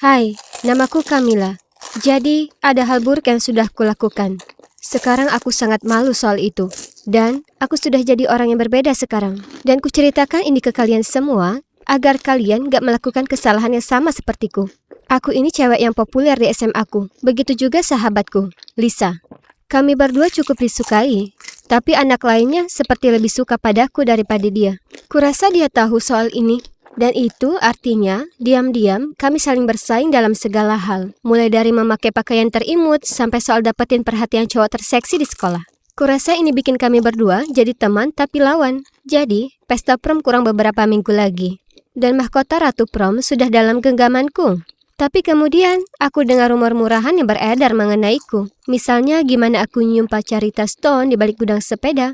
Hai, namaku Camilla. Jadi, ada hal buruk yang sudah kulakukan. Sekarang aku sangat malu soal itu. Dan, aku sudah jadi orang yang berbeda sekarang. Dan kuceritakan ini ke kalian semua, agar kalian gak melakukan kesalahan yang sama sepertiku. Aku ini cewek yang populer di SMA ku. Begitu juga sahabatku, Lisa. Kami berdua cukup disukai, tapi anak lainnya seperti lebih suka padaku daripada dia. Kurasa dia tahu soal ini. Dan itu artinya, diam-diam kami saling bersaing dalam segala hal. Mulai dari memakai pakaian terimut, sampai soal dapetin perhatian cowok terseksi di sekolah. Kurasa ini bikin kami berdua jadi teman tapi lawan. Jadi, pesta prom kurang beberapa minggu lagi. Dan mahkota Ratu Prom sudah dalam genggamanku. Tapi kemudian, aku dengar rumor murahan yang beredar mengenaiku. Misalnya, gimana aku nyium pacarita Stone di balik gudang sepeda.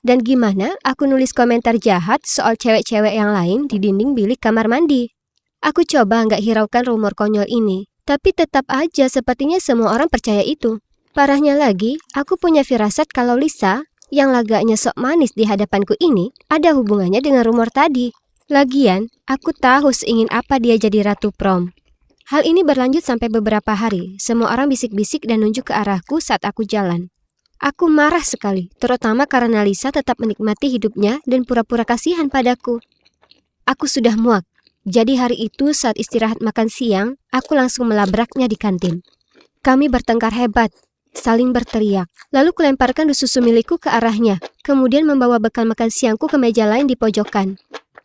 Dan gimana aku nulis komentar jahat soal cewek-cewek yang lain di dinding bilik kamar mandi. Aku coba nggak hiraukan rumor konyol ini, tapi tetap aja sepertinya semua orang percaya itu. Parahnya lagi, aku punya firasat kalau Lisa, yang lagaknya sok manis di hadapanku ini, ada hubungannya dengan rumor tadi. Lagian, aku tahu seingin apa dia jadi Ratu Prom. Hal ini berlanjut sampai beberapa hari. Semua orang bisik-bisik dan nunjuk ke arahku saat aku jalan. Aku marah sekali, terutama karena Lisa tetap menikmati hidupnya dan pura-pura kasihan padaku. Aku sudah muak. Jadi hari itu saat istirahat makan siang, aku langsung melabraknya di kantin. Kami bertengkar hebat, saling berteriak. Lalu kulemparkan susu milikku ke arahnya, kemudian membawa bekal makan siangku ke meja lain di pojokan.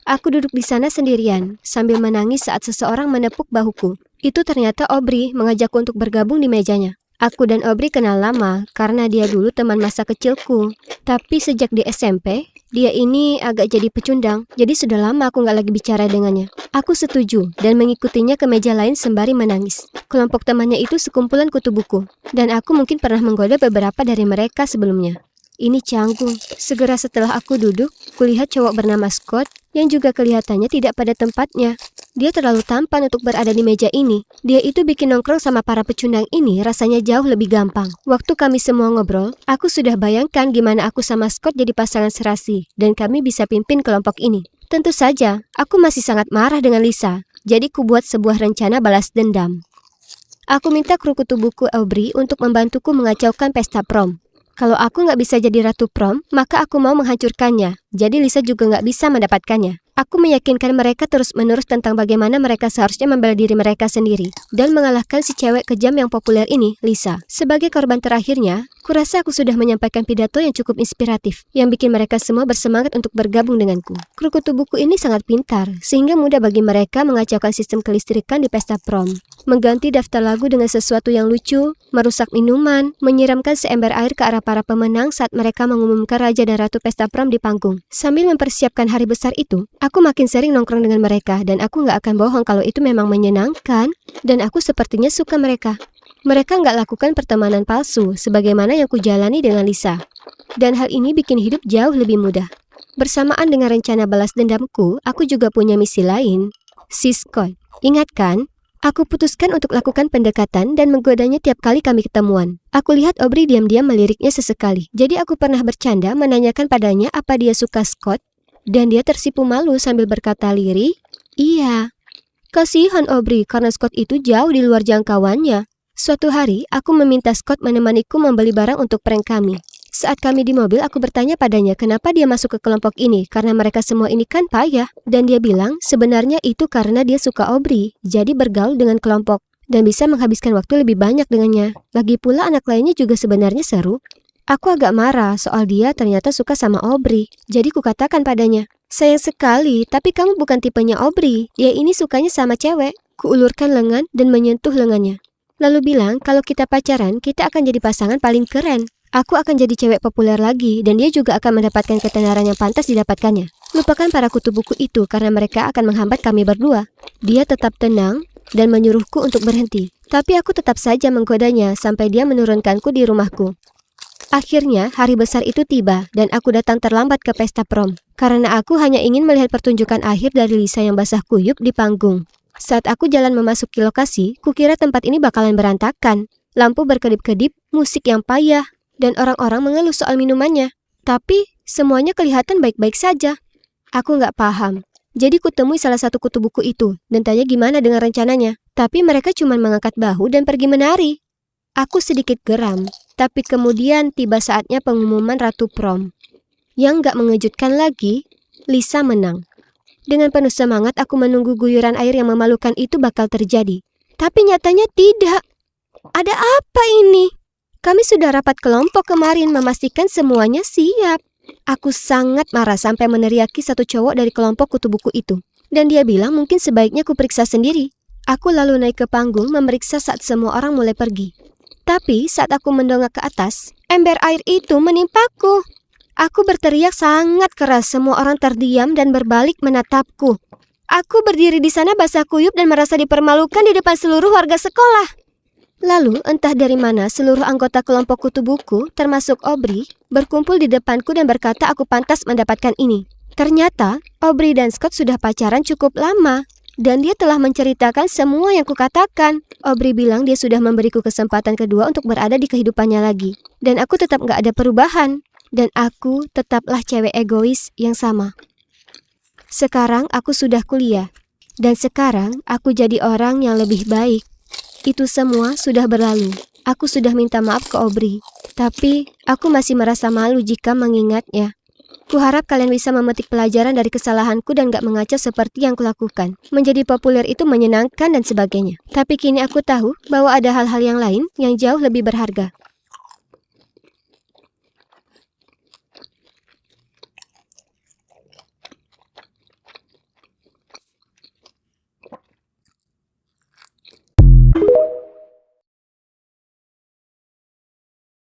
Aku duduk di sana sendirian, sambil menangis saat seseorang menepuk bahuku. Itu ternyata Aubrey mengajakku untuk bergabung di mejanya. Aku dan Aubrey kenal lama karena dia dulu teman masa kecilku. Tapi sejak di SMP, dia ini agak jadi pecundang. Jadi sudah lama aku gak lagi bicara dengannya. Aku setuju dan mengikutinya ke meja lain sembari menangis. Kelompok temannya itu sekumpulan kutu buku. Dan aku mungkin pernah menggoda beberapa dari mereka sebelumnya. Ini canggung. Segera setelah aku duduk, kulihat cowok bernama Scott yang juga kelihatannya tidak pada tempatnya. Dia terlalu tampan untuk berada di meja ini. Dia itu bikin nongkrong sama para pecundang ini rasanya jauh lebih gampang. Waktu kami semua ngobrol, aku sudah bayangkan gimana aku sama Scott jadi pasangan serasi dan kami bisa pimpin kelompok ini. Tentu saja, aku masih sangat marah dengan Lisa. Jadi ku buat sebuah rencana balas dendam. Aku minta kru kutu buku Aubrey untuk membantuku mengacaukan pesta prom. Kalau aku nggak bisa jadi Ratu Prom, maka aku mau menghancurkannya. Jadi Lisa juga nggak bisa mendapatkannya. Aku meyakinkan mereka terus-menerus tentang bagaimana mereka seharusnya membela diri mereka sendiri dan mengalahkan si cewek kejam yang populer ini, Lisa. Sebagai korban terakhirnya, kurasa aku sudah menyampaikan pidato yang cukup inspiratif yang bikin mereka semua bersemangat untuk bergabung denganku. Kru kutu buku ini sangat pintar, sehingga mudah bagi mereka mengacaukan sistem kelistrikan di pesta prom. Mengganti daftar lagu dengan sesuatu yang lucu, merusak minuman, menyiramkan seember air ke arah para pemenang saat mereka mengumumkan raja dan ratu pesta prom di panggung. Sambil mempersiapkan hari besar itu, aku makin sering nongkrong dengan mereka dan aku nggak akan bohong kalau itu memang menyenangkan dan aku sepertinya suka mereka. Mereka nggak lakukan pertemanan palsu sebagaimana yang kujalani dengan Lisa. Dan hal ini bikin hidup jauh lebih mudah. Bersamaan dengan rencana balas dendamku, aku juga punya misi lain. Si Scott, ingat kan? Aku putuskan untuk lakukan pendekatan dan menggodanya tiap kali kami ketemuan. Aku lihat Aubrey diam-diam meliriknya sesekali. Jadi aku pernah bercanda menanyakan padanya apa dia suka Scott. Dan dia tersipu malu sambil berkata lirih, "Iya." Kasihan Aubrey karena Scott itu jauh di luar jangkauannya. Suatu hari, aku meminta Scott menemaniku membeli barang untuk prank kami. Saat kami di mobil, aku bertanya padanya kenapa dia masuk ke kelompok ini, karena mereka semua ini kan payah. Dan dia bilang, sebenarnya itu karena dia suka Aubrey, jadi bergaul dengan kelompok, dan bisa menghabiskan waktu lebih banyak dengannya. Lagi pula anak lainnya juga sebenarnya seru. Aku agak marah soal dia ternyata suka sama Aubrey, jadi kukatakan padanya, "Sayang sekali, tapi kamu bukan tipenya Aubrey, dia ini sukanya sama cewek." Kuulurkan lengan dan menyentuh lengannya. Lalu bilang, kalau kita pacaran, kita akan jadi pasangan paling keren. Aku akan jadi cewek populer lagi, dan dia juga akan mendapatkan ketenaran yang pantas didapatkannya. Lupakan para kutu buku itu karena mereka akan menghambat kami berdua. Dia tetap tenang dan menyuruhku untuk berhenti. Tapi aku tetap saja menggodanya sampai dia menurunkanku di rumahku. Akhirnya, hari besar itu tiba, dan aku datang terlambat ke pesta prom. Karena aku hanya ingin melihat pertunjukan akhir dari Lisa yang basah kuyup di panggung. Saat aku jalan memasuki lokasi, kukira tempat ini bakalan berantakan. Lampu berkedip-kedip, musik yang payah, dan orang-orang mengeluh soal minumannya. Tapi, semuanya kelihatan baik-baik saja. Aku nggak paham. Jadi kutemui salah satu kutu buku itu dan tanya gimana dengan rencananya. Tapi mereka cuma mengangkat bahu dan pergi menari. Aku sedikit geram, tapi kemudian tiba saatnya pengumuman Ratu Prom. Yang gak mengejutkan lagi, Lisa menang. Dengan penuh semangat aku menunggu guyuran air yang memalukan itu bakal terjadi. Tapi nyatanya tidak. Ada apa ini? Kami sudah rapat kelompok kemarin memastikan semuanya siap. Aku sangat marah sampai meneriaki satu cowok dari kelompok kutu buku itu. Dan dia bilang mungkin sebaiknya kuperiksa sendiri. Aku lalu naik ke panggung memeriksa saat semua orang mulai pergi. Tapi saat aku mendongak ke atas, ember air itu menimpaku. Aku berteriak sangat keras, semua orang terdiam dan berbalik menatapku. Aku berdiri di sana basah kuyup dan merasa dipermalukan di depan seluruh warga sekolah. Lalu, entah dari mana, seluruh anggota kelompok kutu buku, termasuk Aubrey, berkumpul di depanku dan berkata aku pantas mendapatkan ini. Ternyata, Aubrey dan Scott sudah pacaran cukup lama, dan dia telah menceritakan semua yang kukatakan. Aubrey bilang dia sudah memberiku kesempatan kedua untuk berada di kehidupannya lagi. Dan aku tetap gak ada perubahan. Dan aku tetaplah cewek egois yang sama. Sekarang aku sudah kuliah. Dan sekarang aku jadi orang yang lebih baik. Itu semua sudah berlalu. Aku sudah minta maaf ke Aubrey. Tapi aku masih merasa malu jika mengingatnya. Kuharap kalian bisa memetik pelajaran dari kesalahanku dan gak mengacau seperti yang kulakukan. Menjadi populer itu menyenangkan dan sebagainya. Tapi kini aku tahu bahwa ada hal-hal yang lain yang jauh lebih berharga.